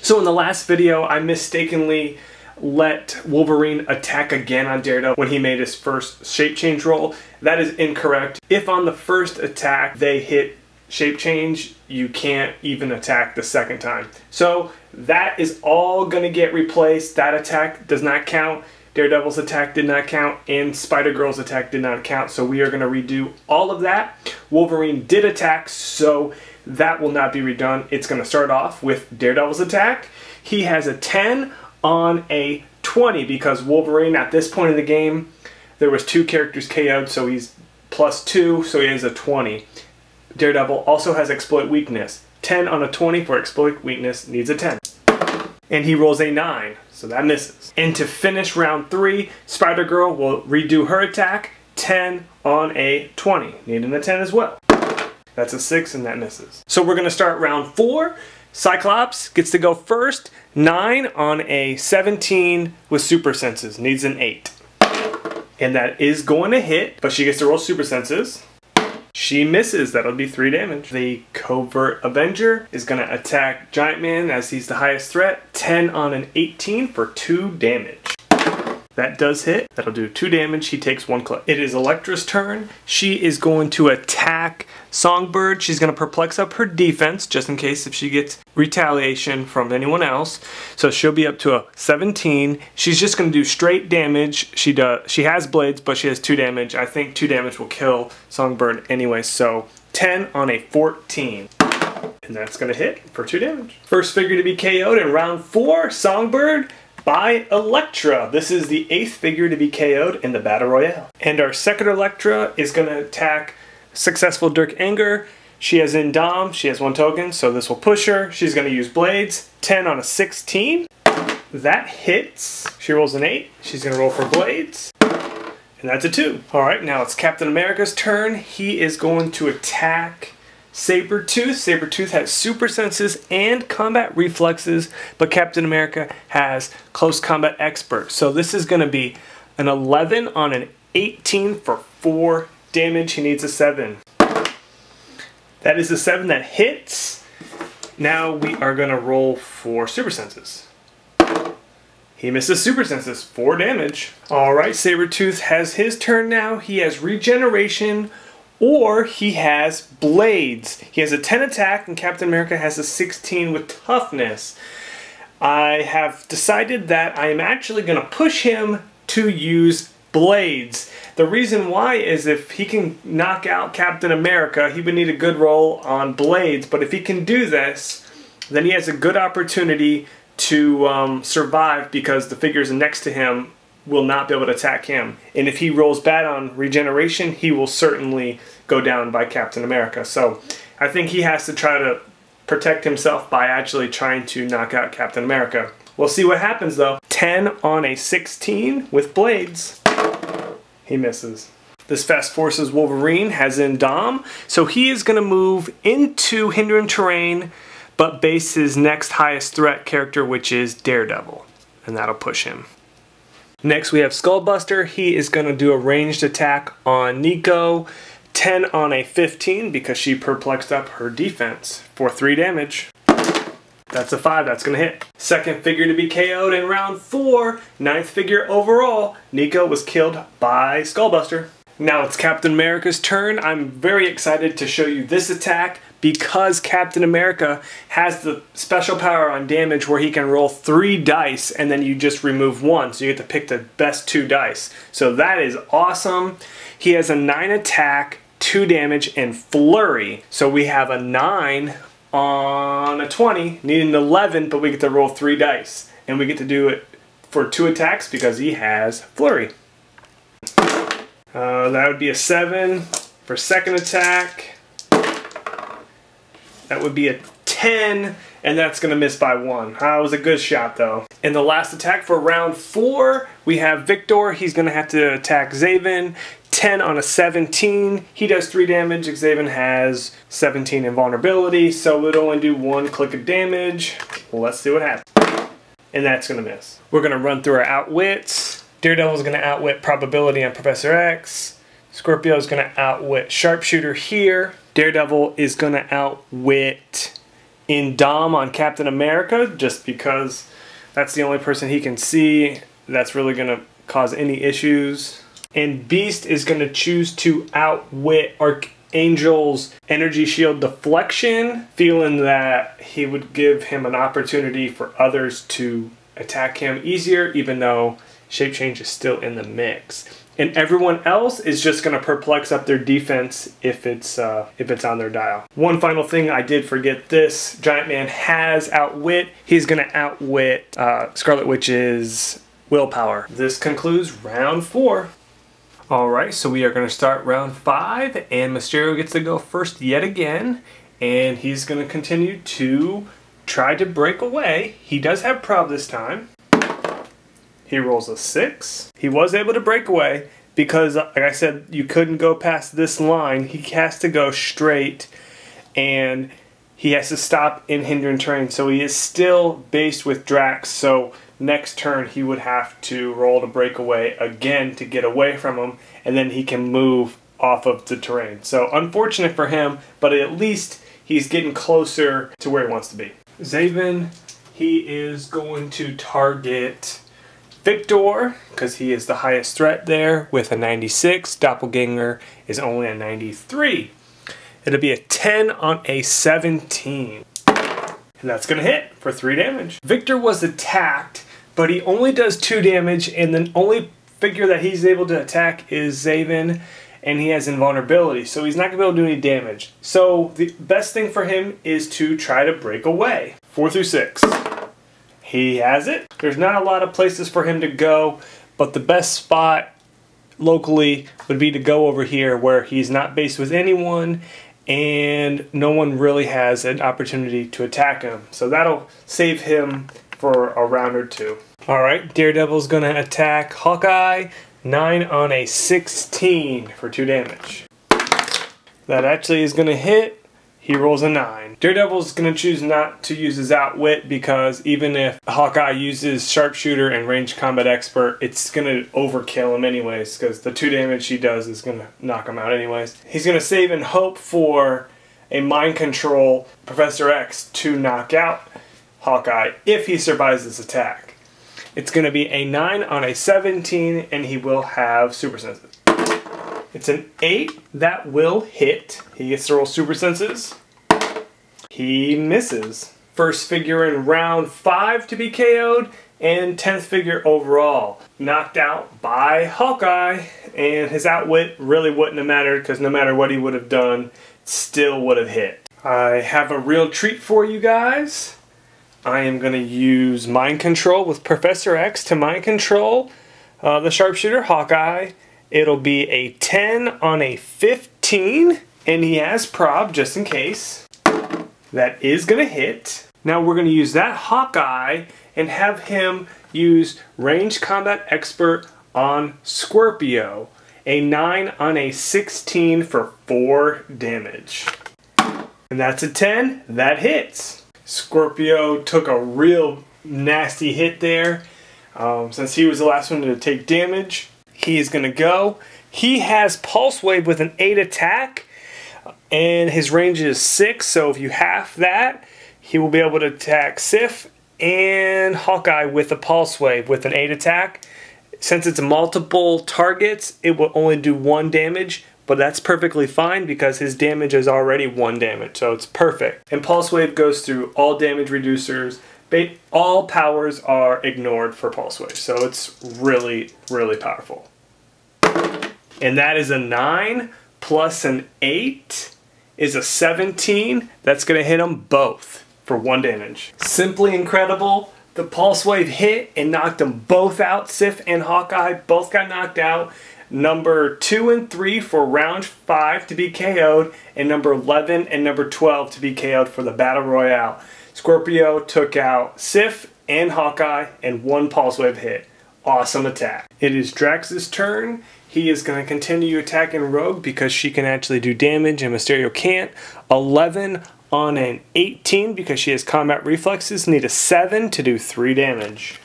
So in the last video, I mistakenly let Wolverine attack again on Daredevil when he made his first shape change roll. That is incorrect. If on the first attack they hit shape change, you can't even attack the second time. So that is all gonna get replaced. That attack does not count. Daredevil's attack did not count, and Spider-Girl's attack did not count, so we are going to redo all of that. Wolverine did attack, so that will not be redone. It's going to start off with Daredevil's attack. He has a 10 on a 20 because Wolverine, at this point in the game, there was 2 characters KO'd, so he's +2, so he has a 20. Daredevil also has exploit weakness. 10 on a 20 for exploit weakness needs a 10. And he rolls a 9, so that misses. And to finish round 3, Spider-Girl will redo her attack, 10 on a 20, needing a 10 as well. That's a 6 and that misses. So we're going to start round 4. Cyclops gets to go first, 9 on a 17 with super senses, needs an 8. And that is going to hit, but she gets to roll super senses. She misses, that'll be 3 damage. The Covert Avenger is going to attack Giant Man as he's the highest threat. 10 on an 18 for 2 damage. That does hit, that'll do 2 damage, he takes 1 clip. It is Elektra's turn. She is going to attack Songbird. She's going to perplex up her defense, just in case if she gets retaliation from anyone else. So she'll be up to a 17. She's just going to do straight damage. She has blades, but she has 2 damage. I think 2 damage will kill Songbird anyway, so 10 on a 14. And that's going to hit for 2 damage. First figure to be KO'd in round 4, Songbird by Elektra. This is the 8th figure to be KO'd in the Battle Royale. And our second Elektra is going to attack successful Dirk Anger. She has Indom, she has 1 token, so this will push her. She's going to use blades, 10 on a 16. That hits. She rolls an 8. She's going to roll for blades. And that's a 2. Alright, now it's Captain America's turn. He is going to attack Sabretooth. Sabretooth has super senses and combat reflexes, but Captain America has close combat expert. So this is going to be an 11 on an 18 for 4 damage. He needs a 7. That is a 7 that hits. Now we are going to roll for super senses. He misses super senses, 4 damage. Alright, Sabretooth has his turn now. He has regeneration, or he has blades. He has a 10 attack and Captain America has a 16 with toughness. I have decided that I am actually going to push him to use blades. The reason why is if he can knock out Captain America, he would need a good roll on blades, but if he can do this, then he has a good opportunity to survive because the figures next to him will not be able to attack him. And if he rolls bad on regeneration, he will certainly go down by Captain America. So I think he has to try to protect himself by actually trying to knock out Captain America. We'll see what happens though. 10 on a 16 with blades. He misses. This Fast Forces Wolverine has Indom, so he is going to move into hindering terrain, but base his next highest threat character, which is Daredevil, and that'll push him. Next we have Skullbuster. He is going to do a ranged attack on Nico. 10 on a 15 because she perplexed up her defense for 3 damage. That's a 5, that's going to hit. Second figure to be KO'd in round 4, 9th figure overall. Nico was killed by Skullbuster. Now it's Captain America's turn. I'm very excited to show you this attack because Captain America has the special power on damage where he can roll 3 dice and then you just remove 1. So you get to pick the best 2 dice. So that is awesome. He has a 9 attack, 2 damage, and flurry. So we have a 9 on a 20, needing an 11, but we get to roll 3 dice. And we get to do it for 2 attacks because he has flurry. That would be a 7 for second attack. That would be a 10, and that's going to miss by 1. It was a good shot though. In the last attack for round 4, we have Victor. He's going to have to attack Zaven. 10 on a 17. He does 3 damage. Xavier has 17 invulnerability, so it'll only do 1 click of damage. Let's see what happens. And that's going to miss. We're going to run through our outwits. Daredevil's going to outwit probability on Professor X. Scorpio is going to outwit Sharpshooter here. Daredevil is going to outwit in Dom on Captain America, just because that's the only person he can see that's really going to cause any issues. And Beast is going to choose to outwit Archangel's energy shield deflection, feeling that he would give him an opportunity for others to attack him easier, even though shape change is still in the mix. And everyone else is just going to perplex up their defense if it's on their dial. One final thing, I did forget this. Giant Man has outwit. He's going to outwit Scarlet Witch's willpower. This concludes round 4. Alright, so we are going to start round 5, and Mysterio gets to go first yet again, and he's going to continue to try to break away. He does have prob this time. He rolls a 6. He was able to break away because, like I said, you couldn't go past this line. He has to go straight, and he has to stop in hindering terrain. So he is still based with Drax, so next turn he would have to roll to break away again to get away from him, and then he can move off of the terrain. So unfortunate for him, but at least he's getting closer to where he wants to be. Zaven, he is going to target Victor, because he is the highest threat there with a 96. Doppelganger is only a 93. It'll be a 10 on a 17. And that's going to hit for 3 damage. Victor was attacked, but he only does 2 damage, and the only figure that he's able to attack is Zaven, and he has invulnerability, so he's not going to be able to do any damage. So the best thing for him is to try to break away. 4 through 6. He has it. There's not a lot of places for him to go, but the best spot locally would be to go over here where he's not based with anyone and no one really has an opportunity to attack him. So that'll save him for a round or 2. Alright, Daredevil's going to attack Hawkeye. 9 on a 16 for 2 damage. That actually is going to hit. He rolls a 9. Daredevil's going to choose not to use his outwit because even if Hawkeye uses sharpshooter and range combat expert, it's going to overkill him anyways because the 2 damage he does is going to knock him out anyways. He's going to save and hope for a mind control Professor X to knock out Hawkeye if he survives this attack. It's going to be a 9 on a 17 and he will have super senses. It's an 8. That will hit. He gets to roll super senses. He misses. First figure in round 5 to be KO'd, and 10th figure overall. Knocked out by Hawkeye, and his outwit really wouldn't have mattered because no matter what he would have done, still would have hit. I have a real treat for you guys. I am going to use mind control with Professor X to mind control the sharpshooter Hawkeye. It'll be a 10 on a 15, and he has prob just in case. That is going to hit. Now we're going to use that Hawkeye and have him use range combat expert on Scorpio. A 9 on a 16 for 4 damage. And that's a 10. That hits. Scorpio took a real nasty hit there. Since he was the last one to take damage, he is going to go. He has Pulse Wave with an 8 attack, and his range is 6, so if you half that, he will be able to attack Sif and Hawkeye with a Pulse Wave with an 8 attack. Since it's multiple targets, it will only do 1 damage, but that's perfectly fine because his damage is already 1 damage, so it's perfect. And Pulse Wave goes through all damage reducers. All powers are ignored for Pulse Wave, so it's really, really powerful. And that is a 9 plus an 8 is a 17. That's going to hit them both for 1 damage. Simply incredible. The Pulse Wave hit and knocked them both out. Sif and Hawkeye both got knocked out. Number 2 and 3 for round 5 to be KO'd, and number 11 and number 12 to be KO'd for the Battle Royale. Scorpio took out Sif and Hawkeye and 1 Pulse Wave hit. Awesome attack. It is Drax's turn. He is going to continue attacking Rogue because she can actually do damage and Mysterio can't. 11 on an 18 because she has combat reflexes. Need a 7 to do 3 damage.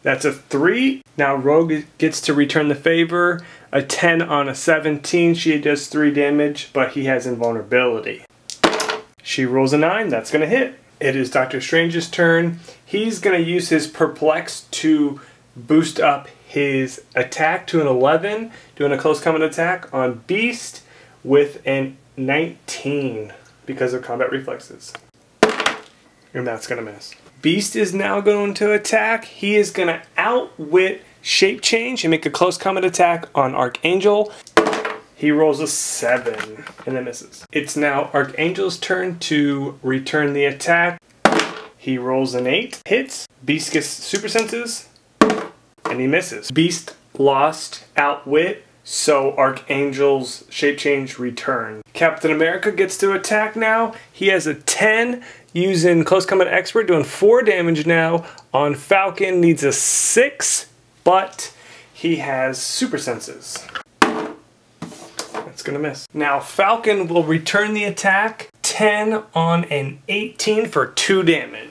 That's a 3. Now Rogue gets to return the favor. A 10 on a 17. She does 3 damage, but he has invulnerability. She rolls a 9, that's going to hit. It is Doctor Strange's turn. He's going to use his perplex to boost up his attack to an 11, doing a close combat attack on Beast with an 19 because of combat reflexes. And that's going to miss. Beast is now going to attack. He is going to outwit shape change and make a close combat attack on Archangel. He rolls a 7 and then misses. It's now Archangel's turn to return the attack. He rolls an 8, hits. Beast gets super senses and he misses. Beast lost outwit, so Archangel's shape change returned. Captain America gets to attack now. He has a 10 using close combat expert, doing 4 damage now on Falcon. Needs a 6, but he has super senses. That's gonna miss. Now Falcon will return the attack, 10 on an 18 for 2 damage.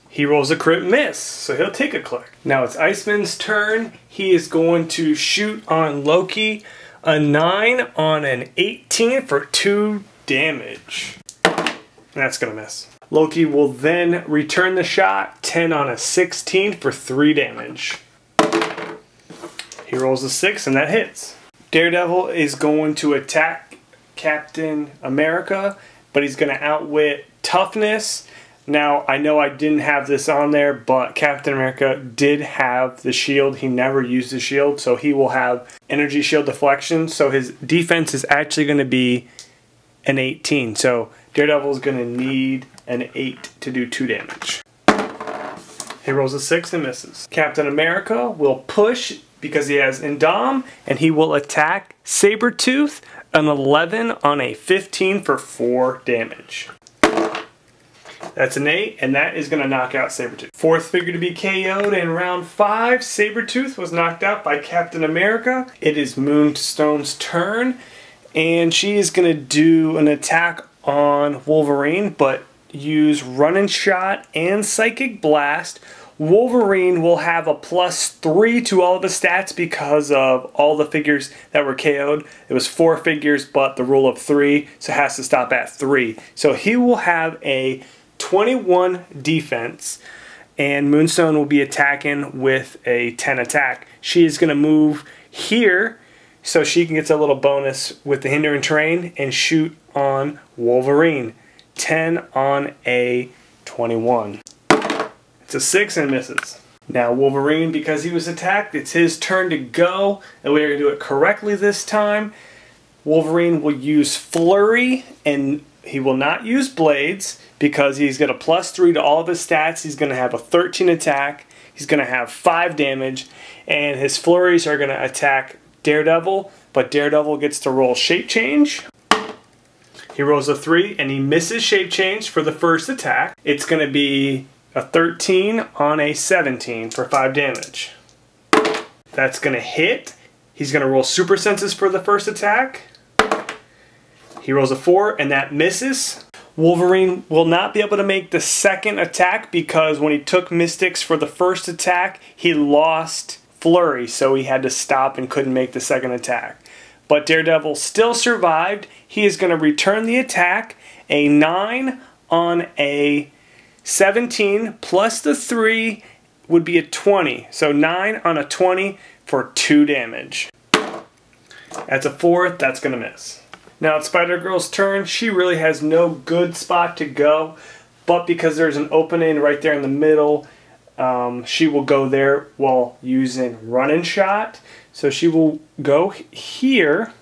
He rolls a crit miss, so he'll take a click. Now it's Iceman's turn. He is going to shoot on Loki, a 9 on an 18 for 2 damage. That's gonna miss. Loki will then return the shot, 10 on a 16 for 3 damage. He rolls a 6 and that hits. Daredevil is going to attack Captain America, but he's going to outwit toughness. Now, I know I didn't have this on there, but Captain America did have the shield. He never used the shield, so he will have energy shield deflection. So his defense is actually going to be an 18. So Daredevil is going to need an 8 to do 2 damage. He rolls a 6 and misses. Captain America will push because he has Indom, and he will attack Sabretooth, an 11 on a 15 for 4 damage. That's an 8, and that is going to knock out Sabretooth. Fourth figure to be KO'd in round 5. Sabretooth was knocked out by Captain America. It is Moonstone's turn, and she is going to do an attack on Wolverine, but use Running Shot and Psychic Blast. Wolverine will have a +3 to all of his stats because of all the figures that were KO'd. It was 4 figures, but the rule of 3, so it has to stop at 3. So he will have a 21 defense, and Moonstone will be attacking with a 10 attack. She is going to move here so she can get a little bonus with the hindering terrain and shoot on Wolverine. 10 on a 21. It's a 6 and misses. Now Wolverine, because he was attacked, it's his turn to go, and we are going to do it correctly this time. Wolverine will use Flurry, and he will not use Blades because he's got a +3 to all of his stats. He's going to have a 13 attack. He's going to have 5 damage, and his Flurries are going to attack Daredevil, but Daredevil gets to roll Shape Change. He rolls a 3, and he misses Shape Change for the first attack. It's going to be a 13 on a 17 for 5 damage. That's going to hit. He's going to roll Super Senses for the first attack. He rolls a 4 and that misses. Wolverine will not be able to make the second attack because when he took Mystics for the first attack, he lost Flurry, so he had to stop and couldn't make the second attack. But Daredevil still survived. He is going to return the attack, a 9 on a 17 plus the 3 would be a 20. So 9 on a 20 for 2 damage. That's a 4. That's going to miss. Now it's Spider-Girl's turn. She really has no good spot to go, but because there's an opening right there in the middle, she will go there while using Running Shot. So she will go here,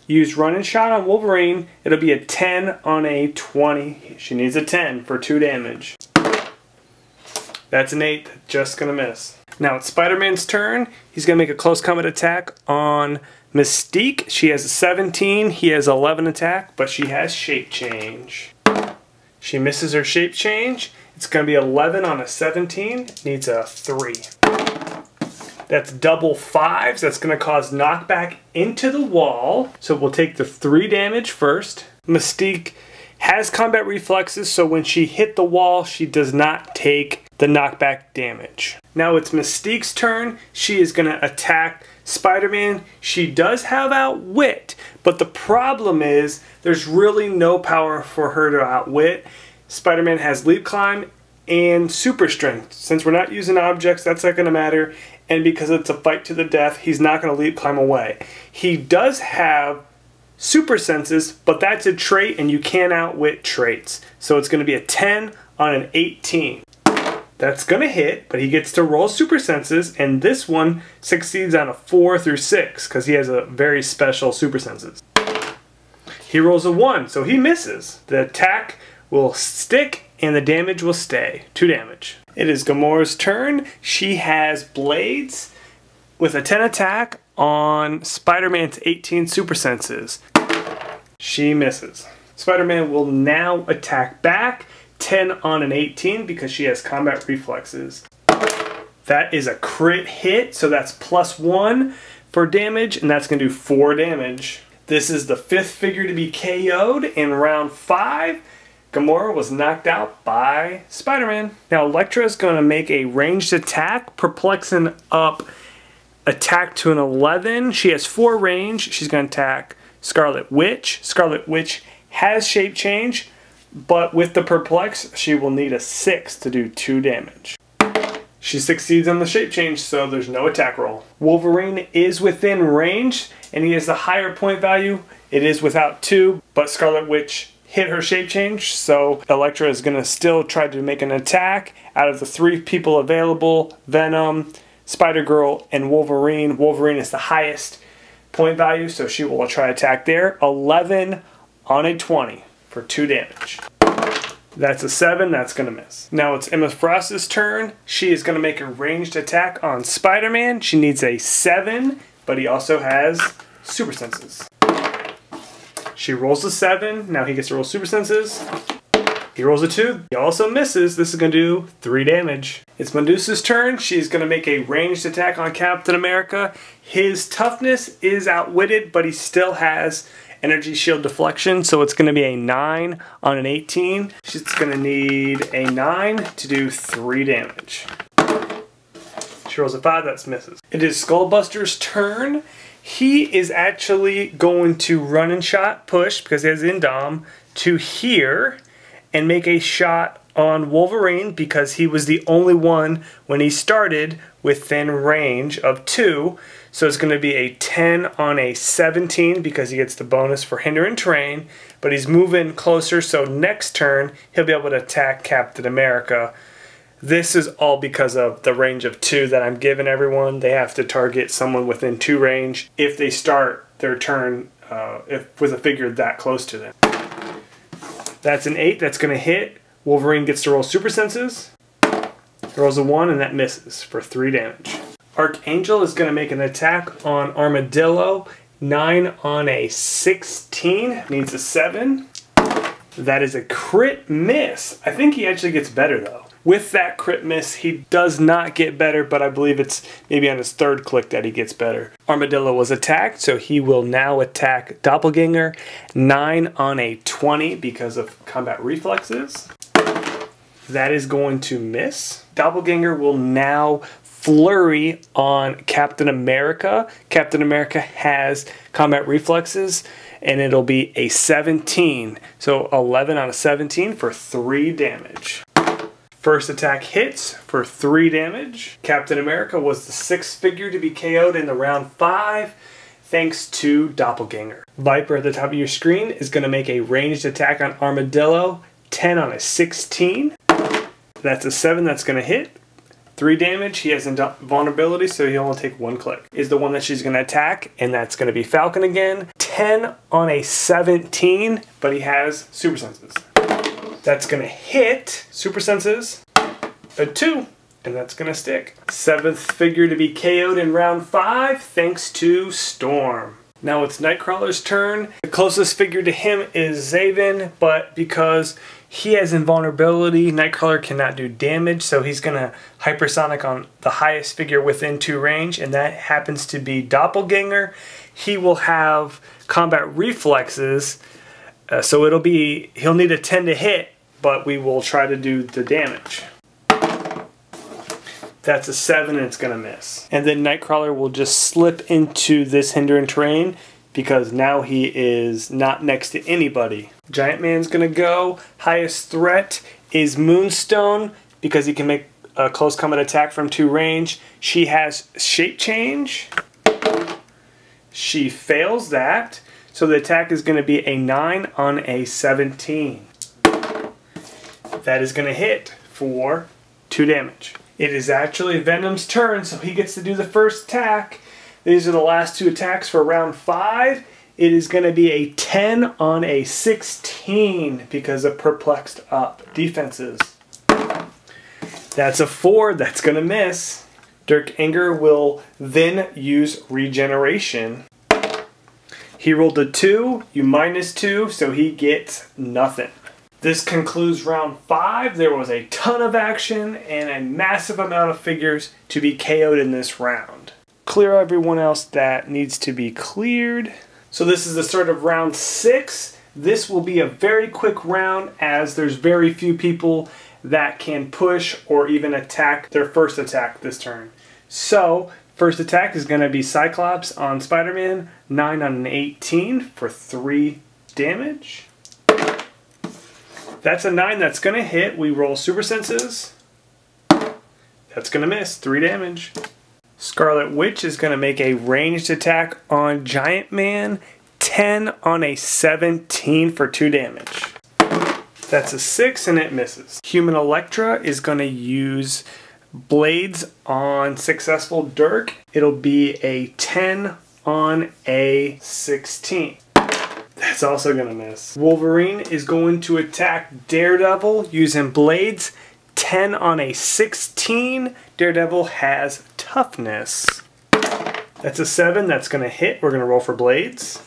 use Running Shot on Wolverine. It'll be a 10 on a 20. She needs a 10 for 2 damage. That's an 8, just gonna miss. Now it's Spider-Man's turn. He's gonna make a close combat attack on Mystique. She has a 17, he has 11 attack, but she has Shape Change. She misses her Shape Change. It's gonna be 11 on a 17, needs a 3. That's double 5s. That's going to cause knockback into the wall. So we'll take the 3 damage first. Mystique has combat reflexes, so when she hit the wall, she does not take the knockback damage. Now it's Mystique's turn. She is going to attack Spider-Man. She does have outwit, but the problem is there's really no power for her to outwit. Spider-Man has leap climb and super strength. Since we're not using objects, that's not going to matter. And because it's a fight to the death, he's not going to leap climb away. He does have super senses, but that's a trait and you can't outwit traits. So it's going to be a 10 on an 18. That's going to hit, but he gets to roll super senses, and this one succeeds on a 4 through 6 because he has a very special super senses. He rolls a 1, so he misses. The attack will stick and the damage will stay. 2 damage. It is Gamora's turn. She has blades with a 10 attack on Spider-Man's 18 super senses. She misses. Spider-Man will now attack back. 10 on an 18 because she has combat reflexes. That is a crit hit, so that's +1 for damage, and that's going to do 4 damage. This is the 5th figure to be KO'd in round 5. Gamora was knocked out by Spider-Man. Now Elektra is going to make a ranged attack, perplexing up attack to an 11. She has 4 range. She's going to attack Scarlet Witch. Scarlet Witch has shape change, but with the perplex, she will need a 6 to do 2 damage. She succeeds on the shape change, so there's no attack roll. Wolverine is within range, and he has the higher point value. It is without 2, but Scarlet Witch hit her shape change, so Elektra is going to still try to make an attack. Out of the 3 people available, Venom, Spider-Girl, and Wolverine, Wolverine is the highest point value, so she will try to attack there. 11 on a 20 for 2 damage. That's a 7, that's going to miss. Now it's Emma Frost's turn. She is going to make a ranged attack on Spider-Man. She needs a 7, but he also has super senses. She rolls a 7, now he gets to roll super senses. He rolls a 2, he also misses. This is going to do 3 damage. It's Medusa's turn. She's going to make a ranged attack on Captain America. His toughness is outwitted, but he still has energy shield deflection, so it's going to be a 9 on an 18. She's going to need a 9 to do 3 damage. She rolls a 5, that's misses. It is Skullbuster's turn. He is actually going to run and shot push, because he has Indom, to here and make a shot on Wolverine because he was the only one when he started within range of 2. So it's going to be a 10 on a 17 because he gets the bonus for hindering terrain, but he's moving closer, so next turn he'll be able to attack Captain America. This is all because of the range of 2 that I'm giving everyone. They have to target someone within 2 range if they start their turn with a figure that close to them. That's an 8, that's going to hit. Wolverine gets to roll super senses. He rolls a 1 and that misses for 3 damage. Archangel is going to make an attack on Armadillo. 9 on a 16, needs a 7. That is a crit miss. I think he actually gets better though. With that crit miss, he does not get better, but I believe it's maybe on his 3rd click that he gets better. Armadillo was attacked, so he will now attack Doppelganger. 9 on a 20 because of combat reflexes. That is going to miss. Doppelganger will now flurry on Captain America. Captain America has combat reflexes, and it'll be a 17. So 11 on a 17 for 3 damage. First attack hits for 3 damage. Captain America was the 6th figure to be KO'd in the round 5 thanks to Doppelganger. Viper at the top of your screen is going to make a ranged attack on Armadillo. 10 on a 16. That's a 7, that's going to hit. 3 damage. He has invulnerability, so he'll only take 1 click. Is the one that she's going to attack, and that's going to be Falcon again. 10 on a 17, but he has super senses. That's going to hit super senses. A 2, and that's going to stick. 7th figure to be KO'd in round 5 thanks to Storm. Now it's Nightcrawler's turn. The closest figure to him is Zaven, but because he has invulnerability, Nightcrawler cannot do damage, so he's going to hypersonic on the highest figure within 2 range, and that happens to be Doppelganger. He will have combat reflexes, so he'll need a 10 to hit, but we will try to do the damage. That's a 7 and it's going to miss. And then Nightcrawler will just slip into this hindering terrain because now he is not next to anybody. Giant Man's going to go. Highest threat is Moonstone because he can make a close combat attack from 2 range. She has Shape Change. She fails that. So the attack is going to be a 9 on a 17. That is going to hit for 2 damage. It is actually Venom's turn, so he gets to do the first attack. These are the last 2 attacks for round 5. It is going to be a 10 on a 16 because of perplexed up defenses. That's a 4. That's going to miss. Dirk Anger will then use regeneration. He rolled a 2, you -2, so he gets nothing. This concludes round 5. There was a ton of action and a massive amount of figures to be KO'd in this round. Clear everyone else that needs to be cleared. So this is the start of round 6. This will be a very quick round as there's very few people that can push or even attack their first attack this turn. So, first attack is going to be Cyclops on Spider-Man, 9 on an 18 for 3 damage. That's a 9 that's going to hit. We roll Super Senses. That's going to miss, 3 damage. Scarlet Witch is going to make a ranged attack on Giant Man, 10 on a 17 for 2 damage. That's a 6 and it misses. Human Electra is going to use Blades on successful Dirk. It'll be a 10 on a 16. That's also going to miss. Wolverine is going to attack Daredevil using Blades. 10 on a 16. Daredevil has toughness. That's a 7. That's going to hit. We're going to roll for Blades.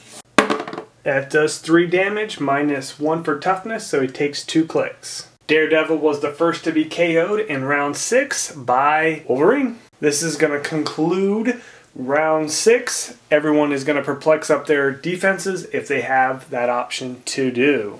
That does 3 damage, -1 for toughness, so he takes 2 clicks. Daredevil was the first to be KO'd in round 6 by Wolverine. This is going to conclude round 6. Everyone is going to perplex up their defenses if they have that option to do.